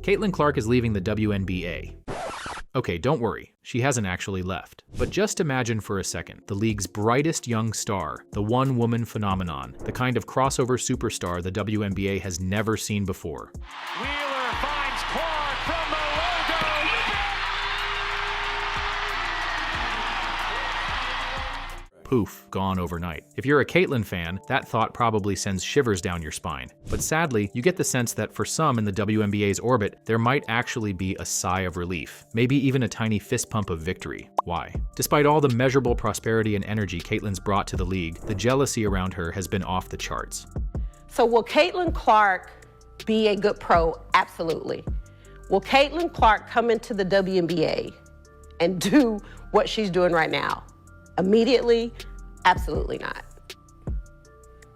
Caitlin Clark is leaving the WNBA. Okay, don't worry, she hasn't actually left. But just imagine for a second, the league's brightest young star, the one-woman phenomenon, the kind of crossover superstar the WNBA has never seen before. Wheeler finds Clark from the logo. Poof, gone overnight. If you're a Caitlin fan, that thought probably sends shivers down your spine. But sadly, you get the sense that for some in the WNBA's orbit, there might actually be a sigh of relief, maybe even a tiny fist pump of victory. Why? Despite all the measurable prosperity and energy Caitlin's brought to the league, the jealousy around her has been off the charts. So will Caitlin Clark be a good pro? Absolutely. Will Caitlin Clark come into the WNBA and do what she's doing right now? Immediately? Absolutely not.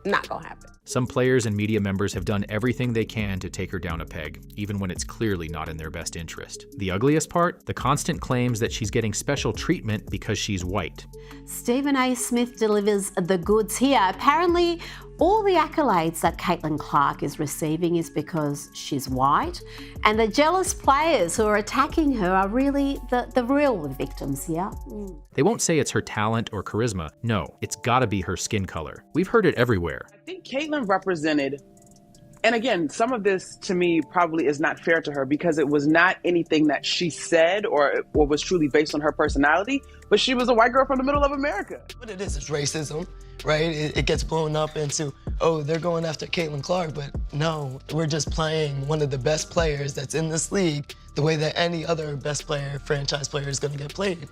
Not gonna happen. Some players and media members have done everything they can to take her down a peg, even when it's clearly not in their best interest. The ugliest part? The constant claims that she's getting special treatment because she's white. Stephen A. Smith delivers the goods here. Apparently, all the accolades that Caitlin Clark is receiving is because she's white, and the jealous players who are attacking her are really the real victims here. They won't say it's her talent or charisma. No, it's gotta be her skin color. We've heard it everywhere. I think Caitlin represented, and again, some of this to me probably is not fair to her because it was not anything that she said or was truly based on her personality, but she was a white girl from the middle of America. What it is racism, right? It gets blown up into, oh, they're going after Caitlin Clark, but no, we're just playing one of the best players that's in this league the way that any other best player, franchise player is going to get played.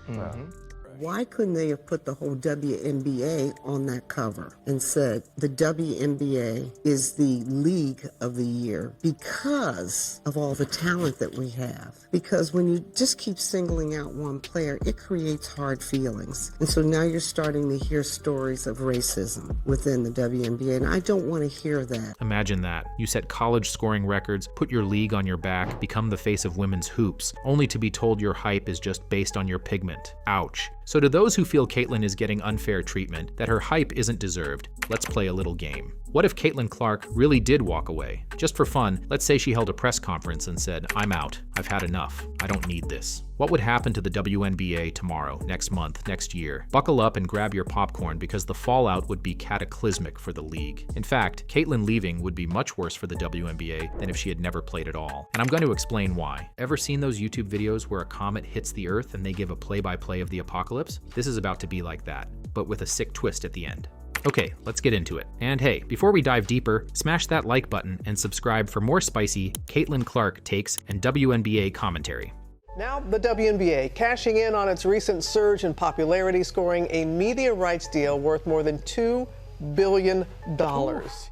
Why couldn't they have put the whole WNBA on that cover and said the WNBA is the league of the year because of all the talent that we have? Because when you just keep singling out one player, it creates hard feelings. And so now you're starting to hear stories of racism within the WNBA, and I don't want to hear that. Imagine that. You set college scoring records, put your league on your back, become the face of women's hoops, only to be told your hype is just based on your pigment. Ouch. So to those who feel Caitlin is getting unfair treatment, that her hype isn't deserved, let's play a little game. What if Caitlin Clark really did walk away? Just for fun, let's say she held a press conference and said, "I'm out. I've had enough. I don't need this." What would happen to the WNBA tomorrow, next month, next year? Buckle up and grab your popcorn because the fallout would be cataclysmic for the league. In fact, Caitlin leaving would be much worse for the WNBA than if she had never played at all. And I'm going to explain why. Ever seen those YouTube videos where a comet hits the Earth and they give a play-by-play of the apocalypse? This is about to be like that, but with a sick twist at the end. Okay, let's get into it. And hey, before we dive deeper, smash that like button and subscribe for more spicy Caitlin Clark takes and WNBA commentary. Now, the WNBA cashing in on its recent surge in popularity, scoring a media rights deal worth more than $2 billion.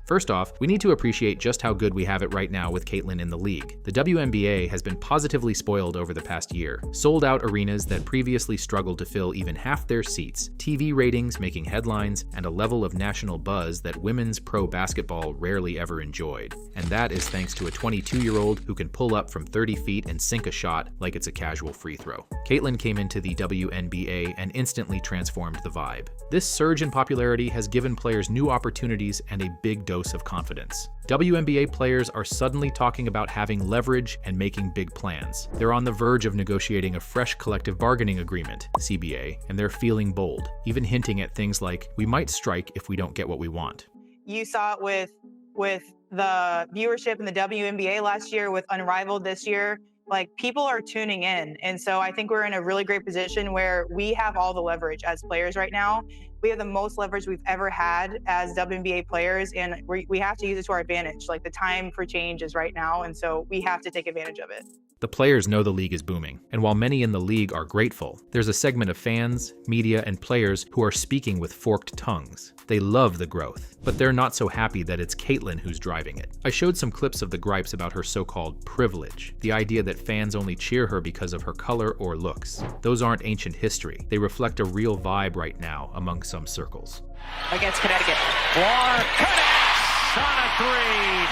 First off, we need to appreciate just how good we have it right now with Caitlin in the league. The WNBA has been positively spoiled over the past year. Sold out arenas that previously struggled to fill even half their seats, TV ratings making headlines, and a level of national buzz that women's pro basketball rarely ever enjoyed. And that is thanks to a 22-year-old who can pull up from 30 feet and sink a shot like it's a casual free throw. Caitlin came into the WNBA and instantly transformed the vibe. This surge in popularity has given players new opportunities and a big dose of confidence. WNBA players are suddenly talking about having leverage and making big plans. They're on the verge of negotiating a fresh collective bargaining agreement, CBA, and they're feeling bold, even hinting at things like, we might strike if we don't get what we want. You saw it with the viewership in the WNBA last year, with Unrivaled this year. Like, people are tuning in. And so I think we're in a really great position where we have all the leverage as players right now. We have the most leverage we've ever had as WNBA players, and we have to use it to our advantage. Like, the time for change is right now, and so we have to take advantage of it. The players know the league is booming, and while many in the league are grateful, there's a segment of fans, media, and players who are speaking with forked tongues. They love the growth, but they're not so happy that it's Caitlin who's driving it. I showed some clips of the gripes about her so-called privilege, the idea that fans only cheer her because of her color or looks. Those aren't ancient history. They reflect a real vibe right now among some circles. Against Connecticut. Clark connects on a three.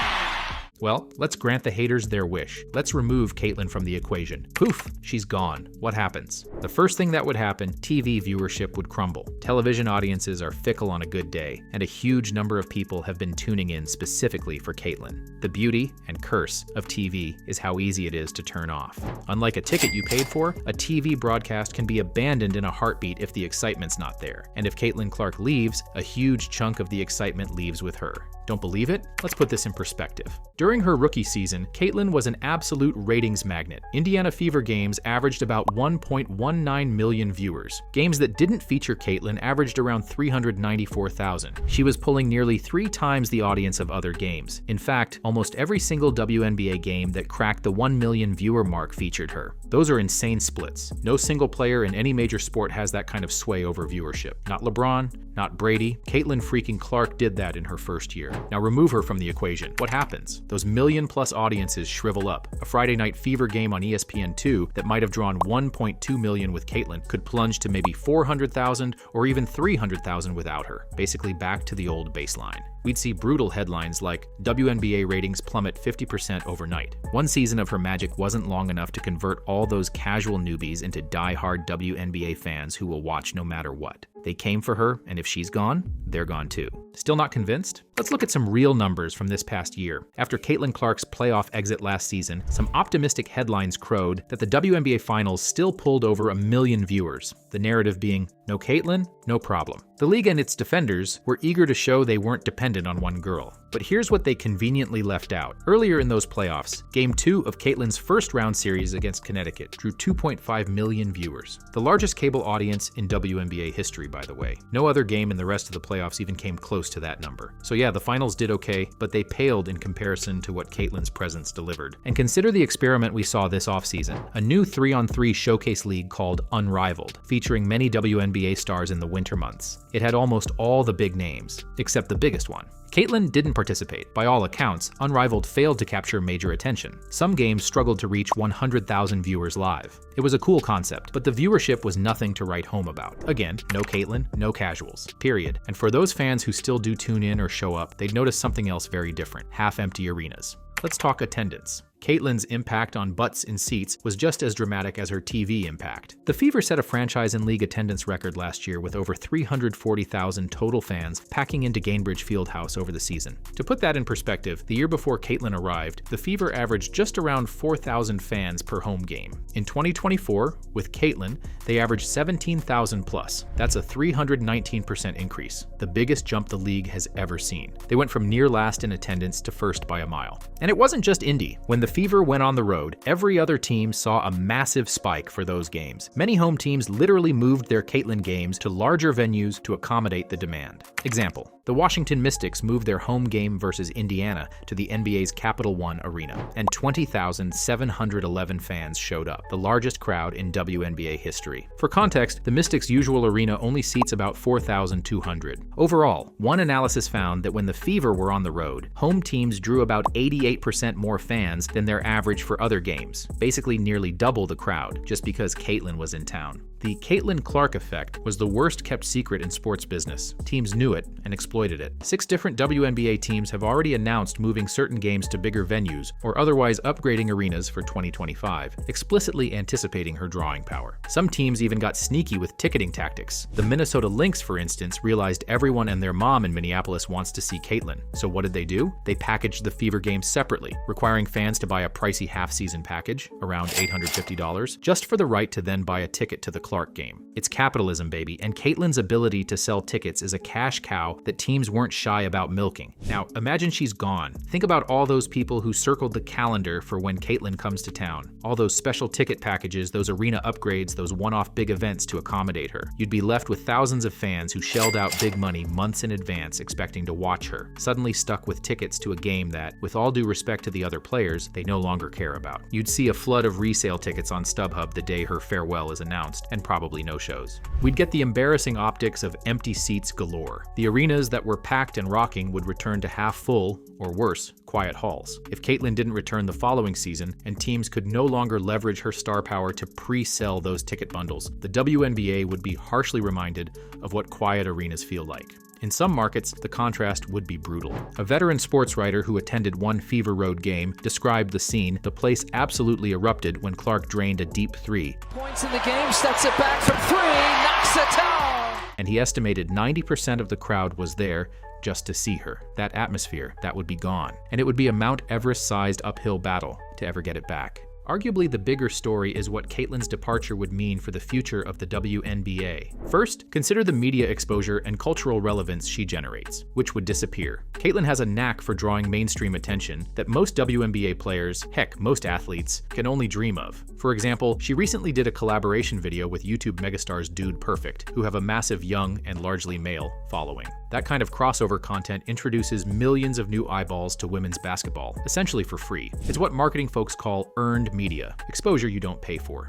Well, let's grant the haters their wish. Let's remove Caitlyn from the equation. Poof, she's gone. What happens? The first thing that would happen, TV viewership would crumble. Television audiences are fickle on a good day, and a huge number of people have been tuning in specifically for Caitlyn. The beauty and curse of TV is how easy it is to turn off. Unlike a ticket you paid for, a TV broadcast can be abandoned in a heartbeat if the excitement's not there. And if Caitlyn Clark leaves, a huge chunk of the excitement leaves with her. Don't believe it? Let's put this in perspective. During her rookie season, Caitlyn was an absolute ratings magnet. Indiana Fever games averaged about 1.19 million viewers. Games that didn't feature Caitlyn averaged around 394,000. She was pulling nearly 3 times the audience of other games. In fact, almost every single WNBA game that cracked the 1 million viewer mark featured her. Those are insane splits. No single player in any major sport has that kind of sway over viewership. Not LeBron, not Brady. Caitlyn freaking Clark did that in her first year. Now remove her from the equation. What happens? Those million-plus audiences shrivel up. A Friday night Fever game on ESPN2 that might have drawn 1.2 million with Caitlyn could plunge to maybe 400,000 or even 300,000 without her. Basically back to the old baseline. We'd see brutal headlines like WNBA ratings plummet 50% overnight. One season of her magic wasn't long enough to convert all those casual newbies into die-hard WNBA fans who will watch no matter what. They came for her, and if she's gone, they're gone too. Still not convinced? Let's look at some real numbers from this past year. After Caitlyn Clark's playoff exit last season, some optimistic headlines crowed that the WNBA Finals still pulled over 1 million viewers. The narrative being, no Caitlyn, no problem. The league and its defenders were eager to show they weren't dependent on one girl. But here's what they conveniently left out. Earlier in those playoffs, Game 2 of Caitlyn's first round series against Connecticut drew 2.5 million viewers. The largest cable audience in WNBA history, by the way. No other game in the rest of the playoffs even came close to that number. So yeah, the finals did okay, but they paled in comparison to what Caitlyn's presence delivered. And consider the experiment we saw this offseason. A new 3-on-3 showcase league called Unrivaled, featuring many WNBA stars in the winter months. It had almost all the big names, except the biggest one. Caitlyn didn't participate. By all accounts, Unrivaled failed to capture major attention. Some games struggled to reach 100,000 viewers live. It was a cool concept, but the viewership was nothing to write home about. Again, no Caitlyn, no casuals, period. And for those fans who still do tune in or show up, they'd notice something else very different: half-empty arenas. Let's talk attendance. Caitlyn's impact on butts in seats was just as dramatic as her TV impact. The Fever set a franchise and league attendance record last year with over 340,000 total fans packing into Gainbridge Fieldhouse over the season. To put that in perspective, the year before Caitlyn arrived, the Fever averaged just around 4,000 fans per home game. In 2024, with Caitlyn, they averaged 17,000 plus. That's a 319% increase, the biggest jump the league has ever seen. They went from near last in attendance to first by a mile. And it wasn't just Indy. When the Fever went on the road, every other team saw a massive spike for those games. Many home teams literally moved their Caitlyn games to larger venues to accommodate the demand. Example, the Washington Mystics moved their home game versus Indiana to the NBA's Capital One Arena, and 20,711 fans showed up, the largest crowd in WNBA history. For context, the Mystics' usual arena only seats about 4,200. Overall, one analysis found that when the Fever were on the road, home teams drew about 88% more fans than their average for other games, basically nearly double the crowd, just because Caitlyn was in town. The Caitlyn Clark effect was the worst kept secret in sports business. Teams knew it and exploited it. 6 different WNBA teams have already announced moving certain games to bigger venues or otherwise upgrading arenas for 2025, explicitly anticipating her drawing power. Some teams even got sneaky with ticketing tactics. The Minnesota Lynx, for instance, realized everyone and their mom in Minneapolis wants to see Caitlyn. So what did they do? They packaged the Fever games separately, requiring fans to buy a pricey half-season package, around $850, just for the right to then buy a ticket to the Clark game. It's capitalism, baby, and Caitlyn's ability to sell tickets is a cash cow that teams weren't shy about milking. Now, imagine she's gone. Think about all those people who circled the calendar for when Caitlyn comes to town. All those special ticket packages, those arena upgrades, those one-off big events to accommodate her. You'd be left with thousands of fans who shelled out big money months in advance expecting to watch her, suddenly stuck with tickets to a game that, with all due respect to the other players, they no longer care about. You'd see a flood of resale tickets on StubHub the day her farewell is announced, and probably no shows. We'd get the embarrassing optics of empty seats galore. The arenas that were packed and rocking would return to half full, or worse, quiet halls. If Caitlyn didn't return the following season, and teams could no longer leverage her star power to pre-sell those ticket bundles, the WNBA would be harshly reminded of what quiet arenas feel like. In some markets, the contrast would be brutal. A veteran sports writer who attended one Fever Road game described the scene. The place absolutely erupted when Clark drained a deep three. Points in the game, steps it back from 3, knocks it down. And he estimated 90% of the crowd was there just to see her. That atmosphere, that would be gone. And it would be a Mount Everest-sized uphill battle to ever get it back. Arguably, the bigger story is what Caitlin's departure would mean for the future of the WNBA. First, consider the media exposure and cultural relevance she generates, which would disappear. Caitlin has a knack for drawing mainstream attention that most WNBA players, heck, most athletes, can only dream of. For example, she recently did a collaboration video with YouTube megastars Dude Perfect, who have a massive young and largely male following. That kind of crossover content introduces millions of new eyeballs to women's basketball, essentially for free. It's what marketing folks call earned media, exposure you don't pay for.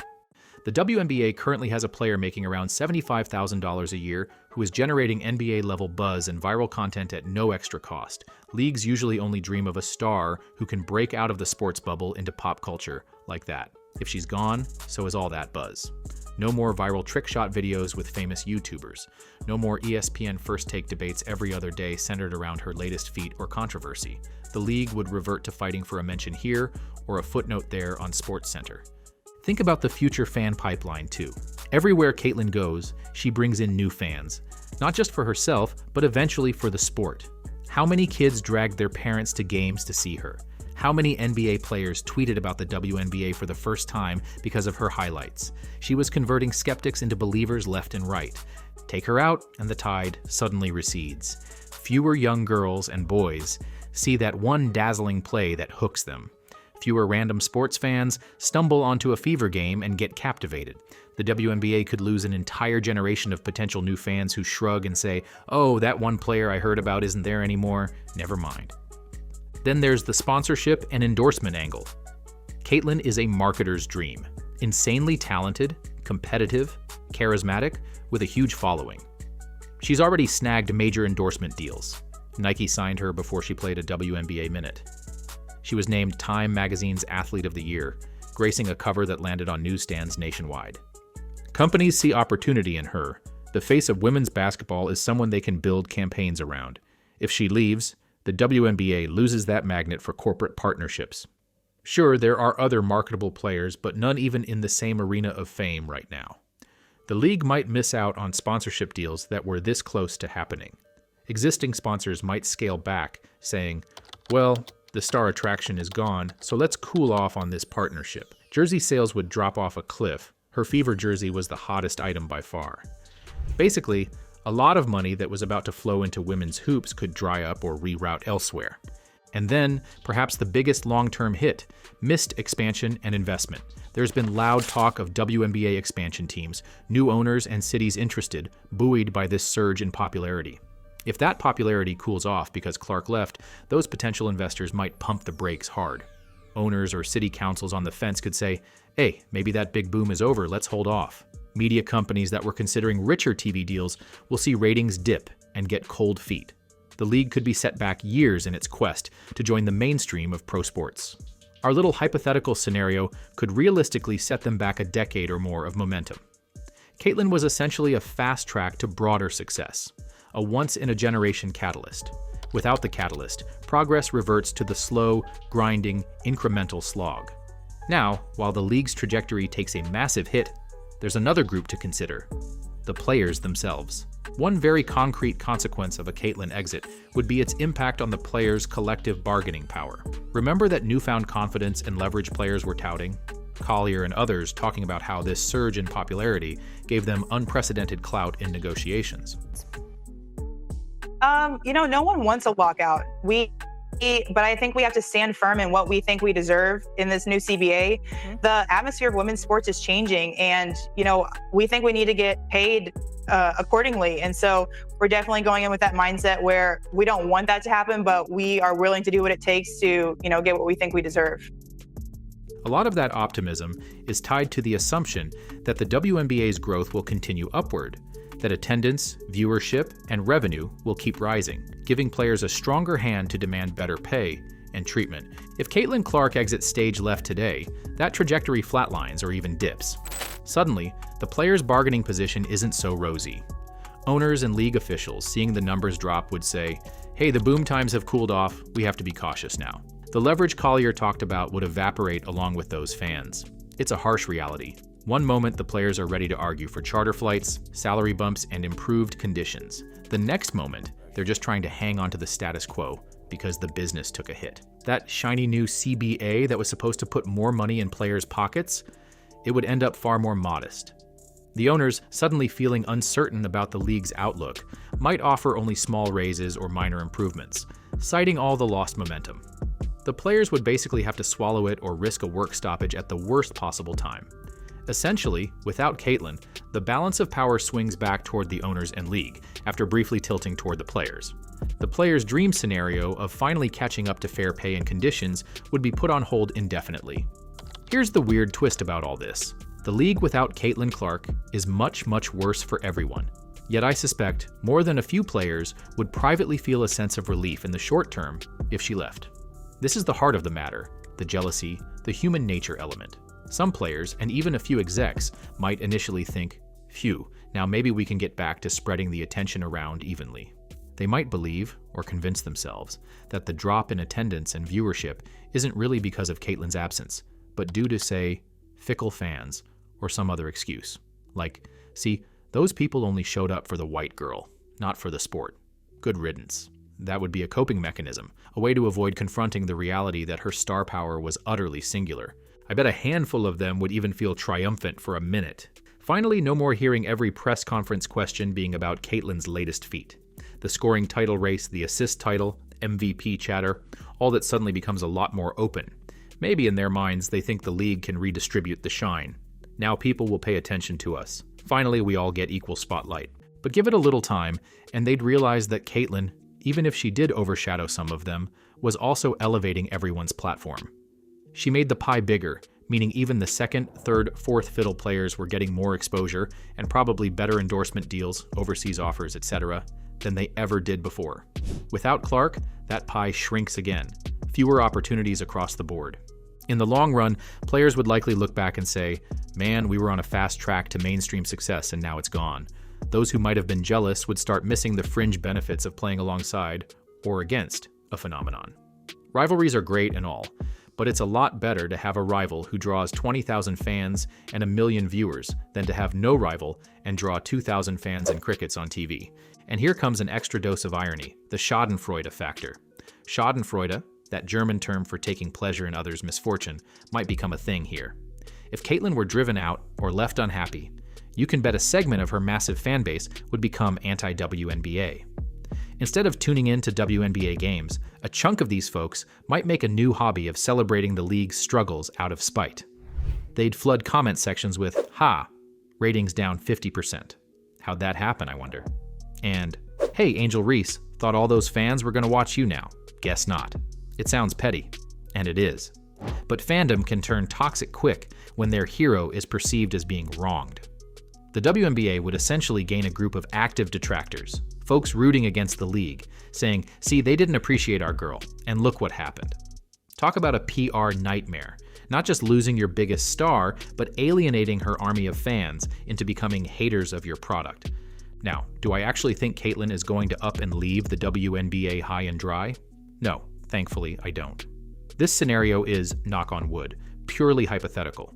The WNBA currently has a player making around $75,000 a year who is generating NBA-level buzz and viral content at no extra cost. Leagues usually only dream of a star who can break out of the sports bubble into pop culture like that. If she's gone, so is all that buzz. No more viral trick shot videos with famous YouTubers. No more ESPN First Take debates every other day centered around her latest feat or controversy. The league would revert to fighting for a mention here or a footnote there on SportsCenter. Think about the future fan pipeline too. Everywhere Caitlin goes, she brings in new fans, not just for herself, but eventually for the sport. How many kids dragged their parents to games to see her? How many NBA players tweeted about the WNBA for the first time because of her highlights? She was converting skeptics into believers left and right. Take her out, and the tide suddenly recedes. Fewer young girls and boys see that one dazzling play that hooks them. Fewer random sports fans stumble onto a Fever game and get captivated. The WNBA could lose an entire generation of potential new fans who shrug and say, "Oh, that one player I heard about isn't there anymore. Never mind." Then there's the sponsorship and endorsement angle. Caitlin is a marketer's dream. Insanely talented, competitive, charismatic, with a huge following. She's already snagged major endorsement deals. Nike signed her before she played a WNBA minute. She was named Time Magazine's Athlete of the Year, gracing a cover that landed on newsstands nationwide. Companies see opportunity in her. The face of women's basketball is someone they can build campaigns around. If she leaves, the WNBA loses that magnet for corporate partnerships. Sure, there are other marketable players, but none even in the same arena of fame right now. The league might miss out on sponsorship deals that were this close to happening. Existing sponsors might scale back, saying, well, the star attraction is gone, so let's cool off on this partnership. Jersey sales would drop off a cliff. Her Fever jersey was the hottest item by far. Basically, a lot of money that was about to flow into women's hoops could dry up or reroute elsewhere. And then, perhaps the biggest long-term hit, missed expansion and investment. There's been loud talk of WNBA expansion teams, new owners and cities interested, buoyed by this surge in popularity. If that popularity cools off because Clark left, those potential investors might pump the brakes hard. Owners or city councils on the fence could say, hey, maybe that big boom is over, let's hold off. Media companies that were considering richer TV deals will see ratings dip and get cold feet. The league could be set back years in its quest to join the mainstream of pro sports. Our little hypothetical scenario could realistically set them back a decade or more of momentum. Caitlin was essentially a fast track to broader success, a once-in-a-generation catalyst. Without the catalyst, progress reverts to the slow, grinding, incremental slog. Now, while the league's trajectory takes a massive hit, there's another group to consider: the players themselves. One very concrete consequence of a Caitlin exit would be its impact on the players' collective bargaining power. Remember that newfound confidence and leverage players were touting? Collier and others talking about how this surge in popularity gave them unprecedented clout in negotiations. No one wants a lockout. But I think we have to stand firm in what we think we deserve in this new CBA. Mm-hmm. The atmosphere of women's sports is changing, and we think we need to get paid accordingly. And so we're definitely going in with that mindset where we don't want that to happen, but we are willing to do what it takes to get what we think we deserve. A lot of that optimism is tied to the assumption that the WNBA's growth will continue upward, that attendance, viewership, and revenue will keep rising, giving players a stronger hand to demand better pay and treatment. If Caitlin Clark exits stage left today, that trajectory flatlines or even dips. Suddenly, the player's bargaining position isn't so rosy. Owners and league officials, seeing the numbers drop, would say, hey, the boom times have cooled off, we have to be cautious now. The leverage Collier talked about would evaporate along with those fans. It's a harsh reality. One moment the players are ready to argue for charter flights, salary bumps, and improved conditions. The next moment, they're just trying to hang on to the status quo because the business took a hit. That shiny new CBA that was supposed to put more money in players' pockets, it would end up far more modest. The owners, suddenly feeling uncertain about the league's outlook, might offer only small raises or minor improvements, citing all the lost momentum. The players would basically have to swallow it or risk a work stoppage at the worst possible time. Essentially, without Caitlin, the balance of power swings back toward the owners and league, after briefly tilting toward the players. The players' dream scenario of finally catching up to fair pay and conditions would be put on hold indefinitely. Here's the weird twist about all this. The league without Caitlin Clark is much, much worse for everyone. Yet I suspect more than a few players would privately feel a sense of relief in the short term if she left. This is the heart of the matter, the jealousy, the human nature element. Some players, and even a few execs, might initially think, phew, now maybe we can get back to spreading the attention around evenly. They might believe, or convince themselves, that the drop in attendance and viewership isn't really because of Caitlin's absence, but due to, say, fickle fans, or some other excuse. Like, see, those people only showed up for the white girl, not for the sport. Good riddance. That would be a coping mechanism, a way to avoid confronting the reality that her star power was utterly singular. I bet a handful of them would even feel triumphant for a minute. Finally, no more hearing every press conference question being about Caitlin's latest feat. The scoring title race, the assist title, MVP chatter, all that suddenly becomes a lot more open. Maybe in their minds they think the league can redistribute the shine. Now people will pay attention to us. Finally, we all get equal spotlight. But give it a little time, and they'd realize that Caitlin, even if she did overshadow some of them, was also elevating everyone's platform. She made the pie bigger, meaning even the second, third, fourth fiddle players were getting more exposure and probably better endorsement deals, overseas offers, etc., than they ever did before. Without Clark, that pie shrinks again. Fewer opportunities across the board. In the long run, players would likely look back and say, man, we were on a fast track to mainstream success and now it's gone. Those who might have been jealous would start missing the fringe benefits of playing alongside, or against, a phenomenon. Rivalries are great and all, but it's a lot better to have a rival who draws 20,000 fans and 1 million viewers than to have no rival and draw 2,000 fans and crickets on TV. And here comes an extra dose of irony, the schadenfreude factor. Schadenfreude, that German term for taking pleasure in others' misfortune, might become a thing here. If Caitlin were driven out or left unhappy, you can bet a segment of her massive fan base would become anti-WNBA. Instead of tuning in to WNBA games, a chunk of these folks might make a new hobby of celebrating the league's struggles out of spite. They'd flood comment sections with, ha, ratings down 50%. How'd that happen, I wonder? And, hey, Angel Reese, thought all those fans were gonna watch you now. Guess not. It sounds petty, and it is. But fandom can turn toxic quick when their hero is perceived as being wronged. The WNBA would essentially gain a group of active detractors, folks rooting against the league, saying, see, they didn't appreciate our girl, and look what happened. Talk about a PR nightmare. Not just losing your biggest star, but alienating her army of fans into becoming haters of your product. Now, do I actually think Caitlin is going to up and leave the WNBA high and dry? No, thankfully I don't. This scenario is, knock on wood, purely hypothetical.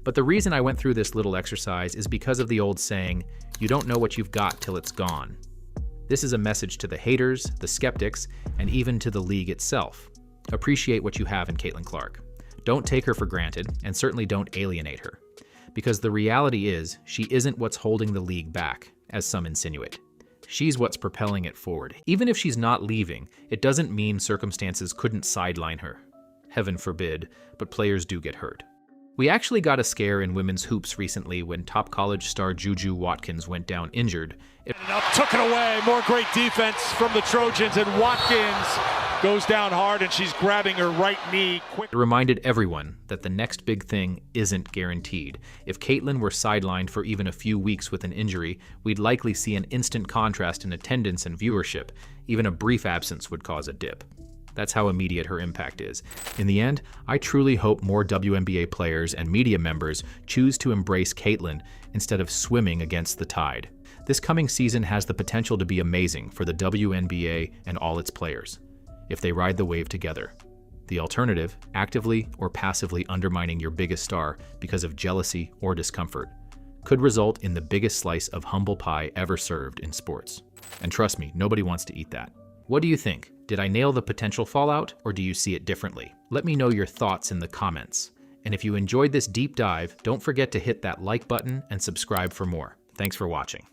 But the reason I went through this little exercise is because of the old saying, you don't know what you've got till it's gone. This is a message to the haters, the skeptics, and even to the league itself. Appreciate what you have in Caitlin Clark. Don't take her for granted, and certainly don't alienate her. Because the reality is, she isn't what's holding the league back, as some insinuate. She's what's propelling it forward. Even if she's not leaving, it doesn't mean circumstances couldn't sideline her. Heaven forbid, but players do get hurt. We actually got a scare in women's hoops recently when top college star Juju Watkins went down injured. Took it away. More great defense from the Trojans, and Watkins goes down hard, and she's grabbing her right knee. It reminded everyone that the next big thing isn't guaranteed. If Caitlin were sidelined for even a few weeks with an injury, we'd likely see an instant contrast in attendance and viewership. Even a brief absence would cause a dip. That's how immediate her impact is. In the end, I truly hope more WNBA players and media members choose to embrace Caitlin instead of swimming against the tide. This coming season has the potential to be amazing for the WNBA and all its players, if they ride the wave together. The alternative, actively or passively undermining your biggest star because of jealousy or discomfort, could result in the biggest slice of humble pie ever served in sports. And trust me, nobody wants to eat that. What do you think? Did I nail the potential fallout, or do you see it differently? Let me know your thoughts in the comments. And if you enjoyed this deep dive, don't forget to hit that like button and subscribe for more. Thanks for watching.